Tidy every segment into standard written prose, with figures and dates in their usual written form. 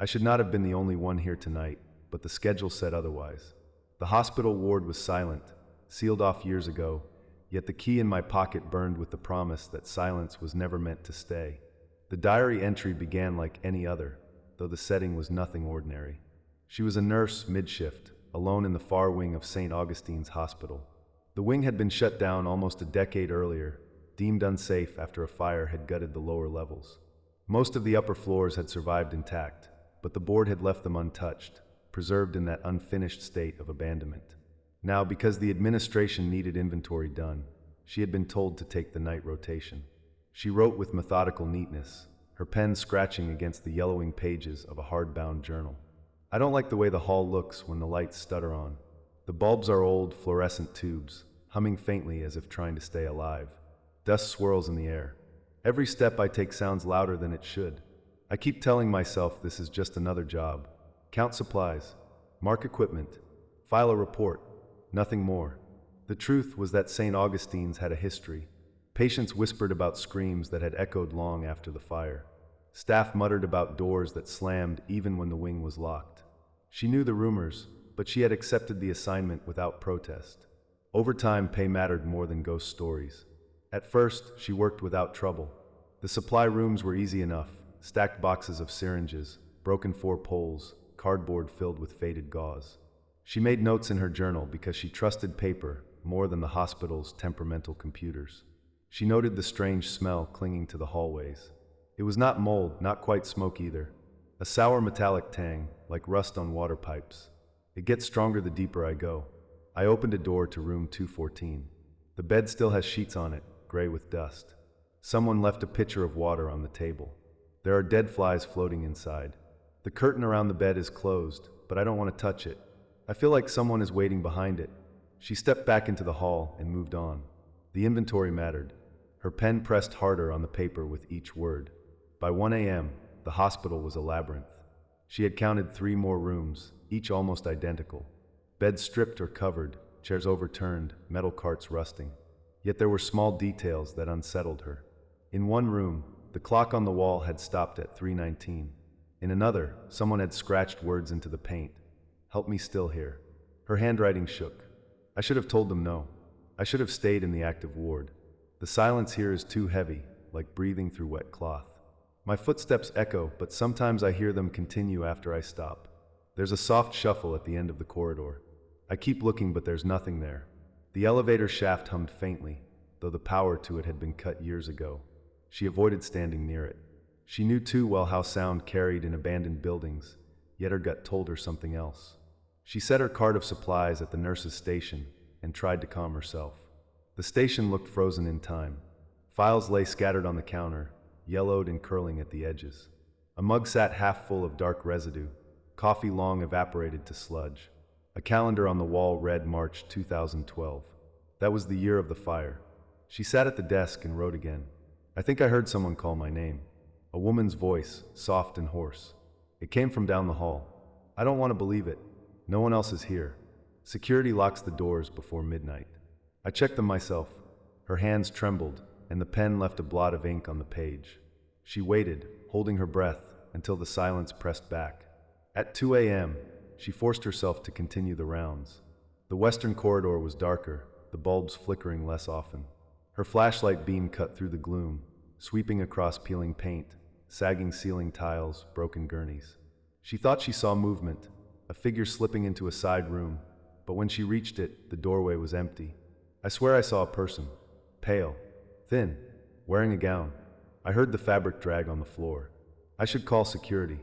I should not have been the only one here tonight, but the schedule said otherwise. The hospital ward was silent, sealed off years ago, yet the key in my pocket burned with the promise that silence was never meant to stay. The diary entry began like any other, though the setting was nothing ordinary. She was a nurse mid-shift, alone in the far wing of St. Augustine's Hospital. The wing had been shut down almost a decade earlier, deemed unsafe after a fire had gutted the lower levels. Most of the upper floors had survived intact, but the board had left them untouched, preserved in that unfinished state of abandonment. Now, because the administration needed inventory done, she had been told to take the night rotation. She wrote with methodical neatness, her pen scratching against the yellowing pages of a hardbound journal. I don't like the way the hall looks when the lights stutter on. The bulbs are old, fluorescent tubes, humming faintly as if trying to stay alive. Dust swirls in the air. Every step I take sounds louder than it should. I keep telling myself this is just another job. Count supplies, mark equipment, file a report, nothing more. The truth was that St. Augustine's had a history. Patients whispered about screams that had echoed long after the fire. Staff muttered about doors that slammed even when the wing was locked. She knew the rumors, but she had accepted the assignment without protest. Overtime pay mattered more than ghost stories. At first, she worked without trouble. The supply rooms were easy enough, stacked boxes of syringes, broken 4 poles, cardboard filled with faded gauze. She made notes in her journal because she trusted paper more than the hospital's temperamental computers. She noted the strange smell clinging to the hallways. It was not mold, not quite smoke either. A sour metallic tang, like rust on water pipes. It gets stronger the deeper I go. I opened a door to room 214. The bed still has sheets on it, gray with dust. Someone left a pitcher of water on the table. There are dead flies floating inside. The curtain around the bed is closed, but I don't want to touch it. I feel like someone is waiting behind it. She stepped back into the hall and moved on. The inventory mattered. Her pen pressed harder on the paper with each word. By 1 a.m., the hospital was a labyrinth. She had counted 3 more rooms, each almost identical. Beds stripped or covered, chairs overturned, metal carts rusting. Yet there were small details that unsettled her. In one room, the clock on the wall had stopped at 3:19. In another, someone had scratched words into the paint. "Help me still here." Her handwriting shook. I should have told them no. I should have stayed in the active ward. The silence here is too heavy, like breathing through wet cloth. My footsteps echo, but sometimes I hear them continue after I stop. There's a soft shuffle at the end of the corridor. I keep looking, but there's nothing there. The elevator shaft hummed faintly, though the power to it had been cut years ago. She avoided standing near it. She knew too well how sound carried in abandoned buildings, yet her gut told her something else. She set her cart of supplies at the nurse's station and tried to calm herself. The station looked frozen in time. Files lay scattered on the counter, yellowed and curling at the edges. A mug sat half full of dark residue, coffee long evaporated to sludge. A calendar on the wall read March 2012. That was the year of the fire. She sat at the desk and wrote again. I think I heard someone call my name. A woman's voice, soft and hoarse. It came from down the hall. I don't want to believe it. No one else is here. Security locks the doors before midnight. I checked them myself. Her hands trembled, and the pen left a blot of ink on the page. She waited, holding her breath, until the silence pressed back. At 2 a.m., she forced herself to continue the rounds. The western corridor was darker, the bulbs flickering less often. Her flashlight beam cut through the gloom, sweeping across peeling paint, sagging ceiling tiles, broken gurneys. She thought she saw movement, a figure slipping into a side room, but when she reached it, the doorway was empty. I swear I saw a person, pale, thin, wearing a gown. I heard the fabric drag on the floor. I should call security.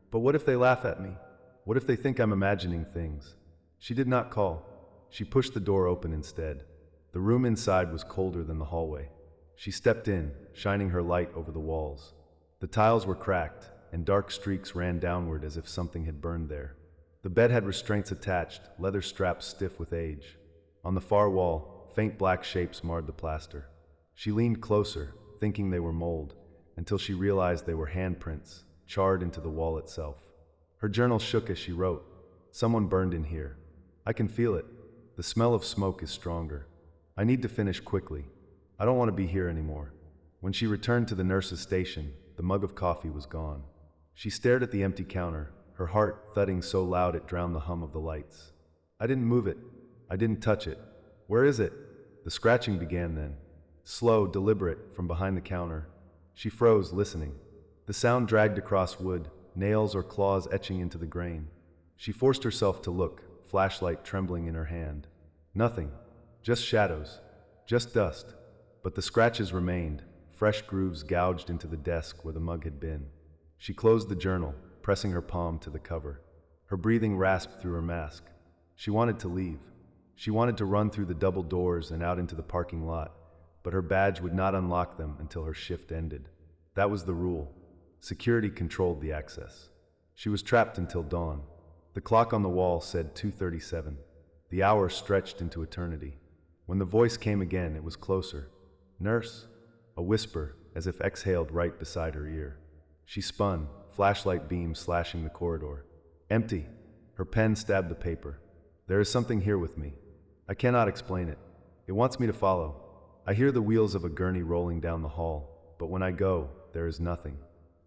But what if they laugh at me? What if they think I'm imagining things? She did not call. She pushed the door open instead. The room inside was colder than the hallway. She stepped in, shining her light over the walls. The tiles were cracked, and dark streaks ran downward as if something had burned there. The bed had restraints attached, leather straps stiff with age. On the far wall, faint black shapes marred the plaster. She leaned closer, thinking they were mold, until she realized they were handprints, charred into the wall itself. Her journal shook as she wrote, "Someone burned in here. I can feel it. The smell of smoke is stronger. I need to finish quickly. I don't want to be here anymore." When she returned to the nurse's station, the mug of coffee was gone. She stared at the empty counter, her heart thudding so loud it drowned the hum of the lights. I didn't move it. I didn't touch it. Where is it? The scratching began then. Slow, deliberate, from behind the counter. She froze, listening. The sound dragged across wood, nails or claws etching into the grain. She forced herself to look, flashlight trembling in her hand. Nothing. Just shadows. Just dust. But the scratches remained, fresh grooves gouged into the desk where the mug had been. She closed the journal, pressing her palm to the cover. Her breathing rasped through her mask. She wanted to leave. She wanted to run through the double doors and out into the parking lot, but her badge would not unlock them until her shift ended. That was the rule. Security controlled the access. She was trapped until dawn. The clock on the wall said 2:37. The hour stretched into eternity. When the voice came again, it was closer. "Nurse?" A whisper, as if exhaled right beside her ear. She spun, flashlight beam slashing the corridor. Empty. Her pen stabbed the paper. "There is something here with me. I cannot explain it. It wants me to follow. I hear the wheels of a gurney rolling down the hall, but when I go, there is nothing.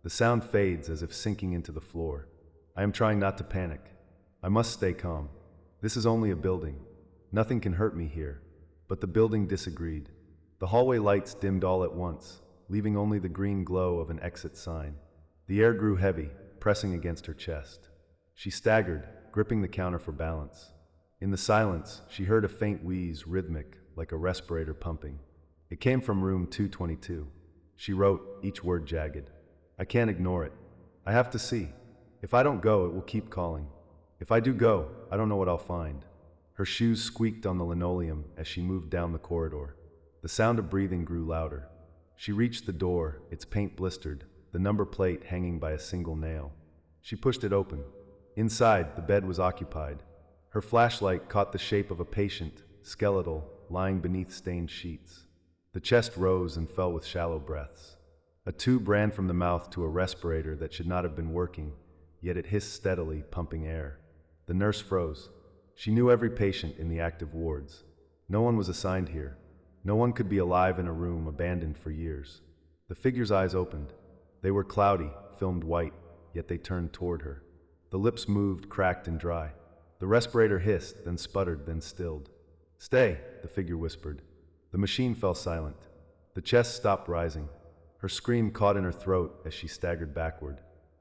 The sound fades as if sinking into the floor. I am trying not to panic. I must stay calm. This is only a building. Nothing can hurt me here." But the building disagreed. The hallway lights dimmed all at once, leaving only the green glow of an exit sign. The air grew heavy, pressing against her chest. She staggered, gripping the counter for balance. In the silence, she heard a faint wheeze, rhythmic, like a respirator pumping. It came from room 222. She wrote, each word jagged. "I can't ignore it. I have to see. If I don't go, it will keep calling. If I do go, I don't know what I'll find." Her shoes squeaked on the linoleum as she moved down the corridor. The sound of breathing grew louder. She reached the door, its paint blistered, the number plate hanging by a single nail. She pushed it open. Inside, the bed was occupied. Her flashlight caught the shape of a patient, skeletal, lying beneath stained sheets. The chest rose and fell with shallow breaths. A tube ran from the mouth to a respirator that should not have been working, yet it hissed steadily, pumping air. The nurse froze. She knew every patient in the active wards. No one was assigned here. No one could be alive in a room abandoned for years. The figure's eyes opened. They were cloudy, filmed white, yet they turned toward her. The lips moved, cracked and dry. The respirator hissed, then sputtered, then stilled. "Stay," the figure whispered. The machine fell silent. The chest stopped rising. Her scream caught in her throat as she staggered backward.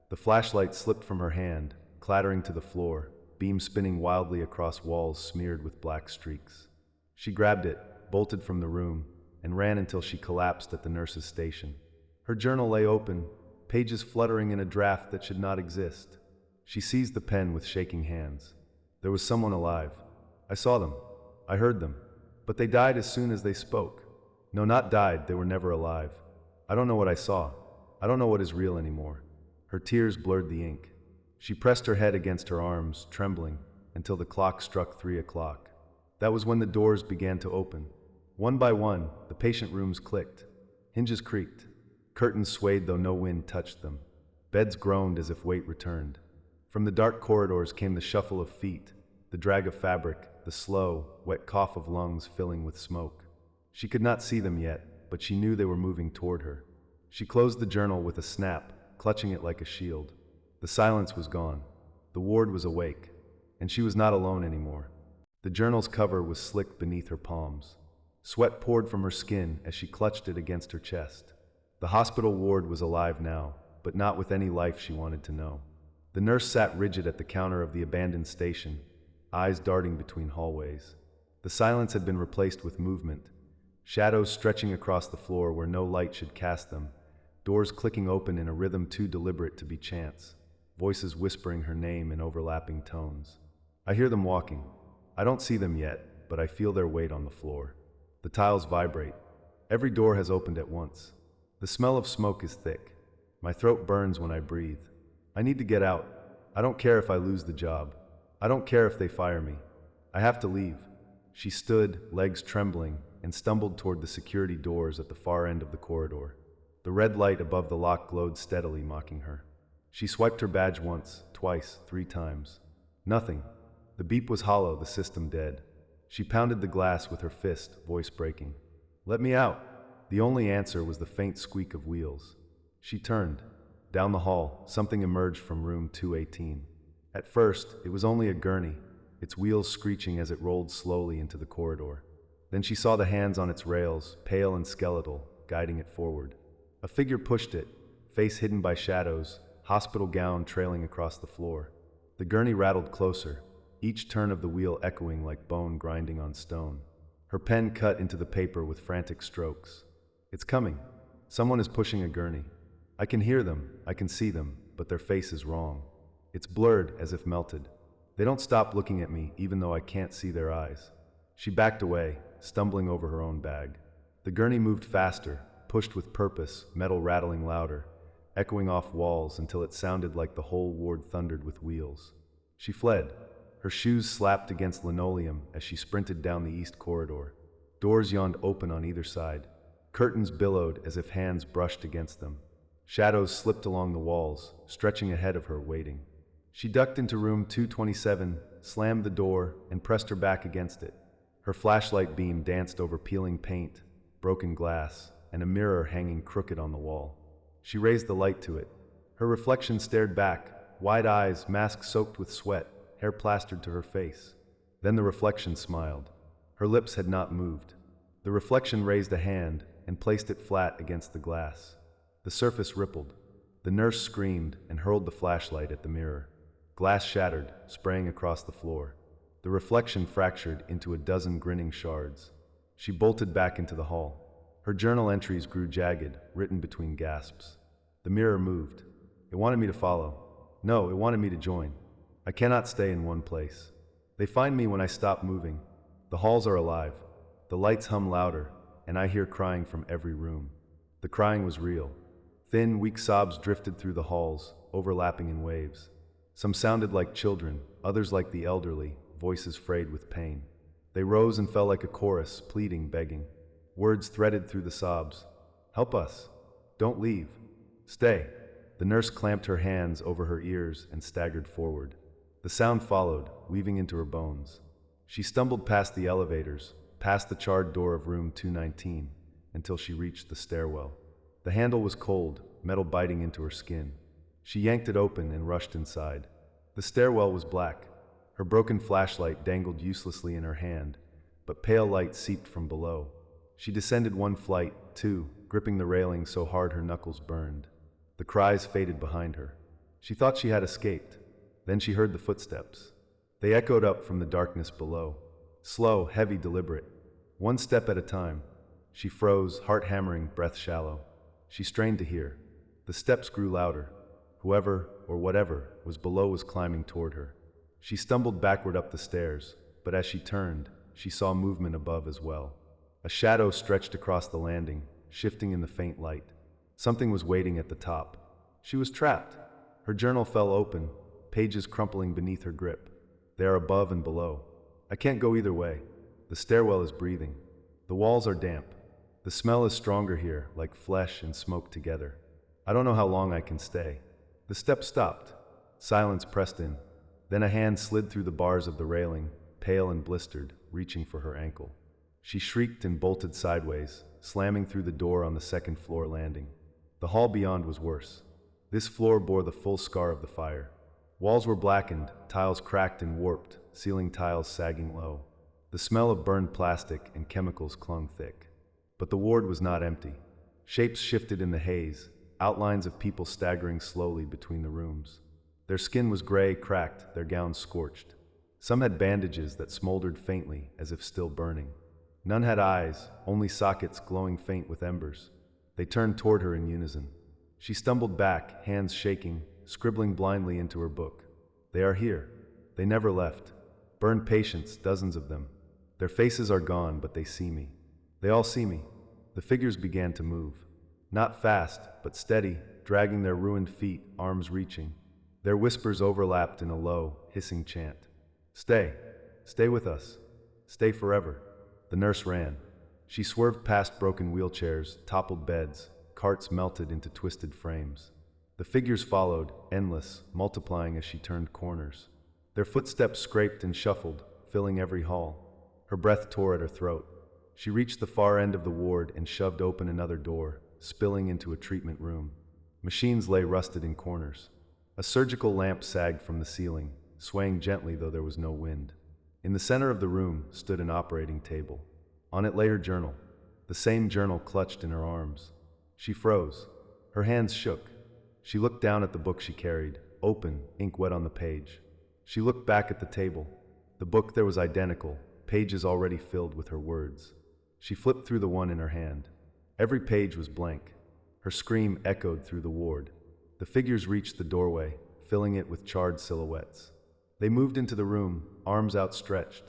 The flashlight slipped from her hand, clattering to the floor, beam spinning wildly across walls smeared with black streaks. She grabbed it, bolted from the room, and ran until she collapsed at the nurse's station. Her journal lay open, pages fluttering in a draft that should not exist. She seized the pen with shaking hands. There was someone alive. I saw them. I heard them. But they died as soon as they spoke. No, not died, they were never alive. I don't know what I saw. I don't know what is real anymore. Her tears blurred the ink. She pressed her head against her arms, trembling, until the clock struck 3 o'clock. That was when the doors began to open. One by one, the patient rooms clicked. Hinges creaked. Curtains swayed though no wind touched them. Beds groaned as if weight returned. From the dark corridors came the shuffle of feet, the drag of fabric, the slow, wet cough of lungs filling with smoke. She could not see them yet, but she knew they were moving toward her. She closed the journal with a snap, clutching it like a shield. The silence was gone. The ward was awake, and she was not alone anymore. The journal's cover was slick beneath her palms. Sweat poured from her skin as she clutched it against her chest. The hospital ward was alive now, but not with any life she wanted to know. The nurse sat rigid at the counter of the abandoned station, eyes darting between hallways. The silence had been replaced with movement, shadows stretching across the floor where no light should cast them, doors clicking open in a rhythm too deliberate to be chance, voices whispering her name in overlapping tones. I hear them walking. I don't see them yet, but I feel their weight on the floor. The tiles vibrate. Every door has opened at once. The smell of smoke is thick. My throat burns when I breathe. I need to get out. I don't care if I lose the job. I don't care if they fire me. I have to leave. She stood, legs trembling, and stumbled toward the security doors at the far end of the corridor. The red light above the lock glowed steadily, mocking her. She swiped her badge once, twice, 3 times. Nothing. The beep was hollow, the system dead. She pounded the glass with her fist, voice breaking. "Let me out." The only answer was the faint squeak of wheels. She turned. Down the hall, something emerged from room 218. At first, it was only a gurney, its wheels screeching as it rolled slowly into the corridor. Then she saw the hands on its rails, pale and skeletal, guiding it forward. A figure pushed it, face hidden by shadows, hospital gown trailing across the floor. The gurney rattled closer, each turn of the wheel echoing like bone grinding on stone. Her pen cut into the paper with frantic strokes. It's coming. Someone is pushing a gurney. I can hear them, I can see them, but their face is wrong. It's blurred, as if melted. They don't stop looking at me, even though I can't see their eyes. She backed away, stumbling over her own bag. The gurney moved faster, pushed with purpose, metal rattling louder, echoing off walls until it sounded like the whole ward thundered with wheels. She fled. Her shoes slapped against linoleum as she sprinted down the east corridor. Doors yawned open on either side. Curtains billowed as if hands brushed against them. Shadows slipped along the walls, stretching ahead of her, waiting. She ducked into room 227, slammed the door, and pressed her back against it. Her flashlight beam danced over peeling paint, broken glass, and a mirror hanging crooked on the wall. She raised the light to it. Her reflection stared back, wide eyes, mask soaked with sweat, hair plastered to her face. Then the reflection smiled. Her lips had not moved. The reflection raised a hand and placed it flat against the glass. The surface rippled. The nurse screamed and hurled the flashlight at the mirror. Glass shattered, spraying across the floor. The reflection fractured into a dozen grinning shards. She bolted back into the hall. Her journal entries grew jagged, written between gasps. The mirror moved. It wanted me to follow. No, it wanted me to join. I cannot stay in one place. They find me when I stop moving. The halls are alive. The lights hum louder, and I hear crying from every room. The crying was real. Thin, weak sobs drifted through the halls, overlapping in waves. Some sounded like children, others like the elderly, voices frayed with pain. They rose and fell like a chorus, pleading, begging. Words threaded through the sobs. Help us. Don't leave. Stay. The nurse clamped her hands over her ears and staggered forward. The sound followed, weaving into her bones. She stumbled past the elevators, past the charred door of room 219, until she reached the stairwell. The handle was cold, metal biting into her skin. She yanked it open and rushed inside. The stairwell was black. Her broken flashlight dangled uselessly in her hand, but pale light seeped from below. She descended one flight, two, gripping the railing so hard her knuckles burned. The cries faded behind her. She thought she had escaped. Then she heard the footsteps. They echoed up from the darkness below. Slow, heavy, deliberate. One step at a time. She froze, heart hammering, breath shallow. She strained to hear. The steps grew louder. Whoever, or whatever, was below was climbing toward her. She stumbled backward up the stairs, but as she turned, she saw movement above as well. A shadow stretched across the landing, shifting in the faint light. Something was waiting at the top. She was trapped. Her journal fell open, pages crumpling beneath her grip. They are above and below. I can't go either way. The stairwell is breathing. The walls are damp. The smell is stronger here, like flesh and smoke together. I don't know how long I can stay. The steps stopped. Silence pressed in. Then a hand slid through the bars of the railing, pale and blistered, reaching for her ankle. She shrieked and bolted sideways, slamming through the door on the second floor landing. The hall beyond was worse. This floor bore the full scar of the fire. Walls were blackened, tiles cracked and warped, ceiling tiles sagging low. The smell of burned plastic and chemicals clung thick. But the ward was not empty. Shapes shifted in the haze, outlines of people staggering slowly between the rooms. Their skin was gray, cracked, their gowns scorched. Some had bandages that smoldered faintly, as if still burning. None had eyes, only sockets glowing faint with embers. They turned toward her in unison. She stumbled back, hands shaking, scribbling blindly into her book. They are here. They never left. Burned patients, dozens of them. Their faces are gone, but they see me. They all see me. The figures began to move. Not fast, but steady, dragging their ruined feet, arms reaching. Their whispers overlapped in a low, hissing chant. Stay. Stay with us. Stay forever. The nurse ran. She swerved past broken wheelchairs, toppled beds, carts melted into twisted frames. The figures followed, endless, multiplying as she turned corners. Their footsteps scraped and shuffled, filling every hall. Her breath tore at her throat. She reached the far end of the ward and shoved open another door, spilling into a treatment room. Machines lay rusted in corners. A surgical lamp sagged from the ceiling, swaying gently though there was no wind. In the center of the room stood an operating table. On it lay her journal, the same journal clutched in her arms. She froze. Her hands shook. She looked down at the book she carried, open, ink wet on the page. She looked back at the table. The book there was identical, pages already filled with her words. She flipped through the one in her hand. Every page was blank. Her scream echoed through the ward. The figures reached the doorway, filling it with charred silhouettes. They moved into the room, arms outstretched.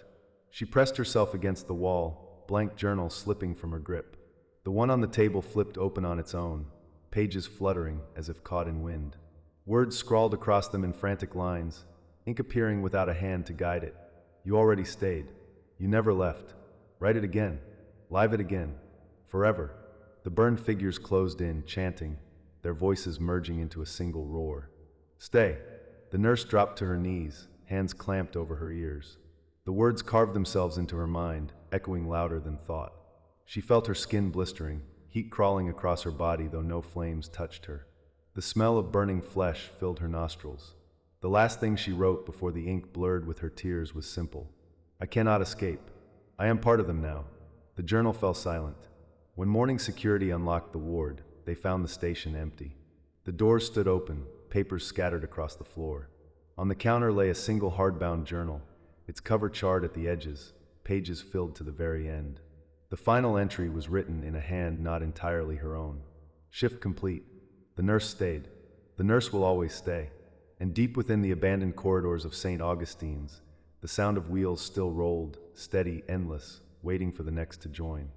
She pressed herself against the wall, blank journal slipping from her grip. The one on the table flipped open on its own, pages fluttering as if caught in wind. Words scrawled across them in frantic lines, ink appearing without a hand to guide it. You already stayed. You never left. Write it again. Live it again. Forever. The burned figures closed in, chanting, their voices merging into a single roar. Stay. The nurse dropped to her knees, hands clamped over her ears. The words carved themselves into her mind, echoing louder than thought. She felt her skin blistering, heat crawling across her body though no flames touched her. The smell of burning flesh filled her nostrils. The last thing she wrote before the ink blurred with her tears was simple. I cannot escape. I am part of them now. The journal fell silent. When morning security unlocked the ward, they found the station empty. The doors stood open, papers scattered across the floor. On the counter lay a single hardbound journal, its cover charred at the edges, pages filled to the very end. The final entry was written in a hand not entirely her own. Shift complete. The nurse stayed. The nurse will always stay. And deep within the abandoned corridors of St. Augustine's, the sound of wheels still rolled, steady, endless, waiting for the next to join.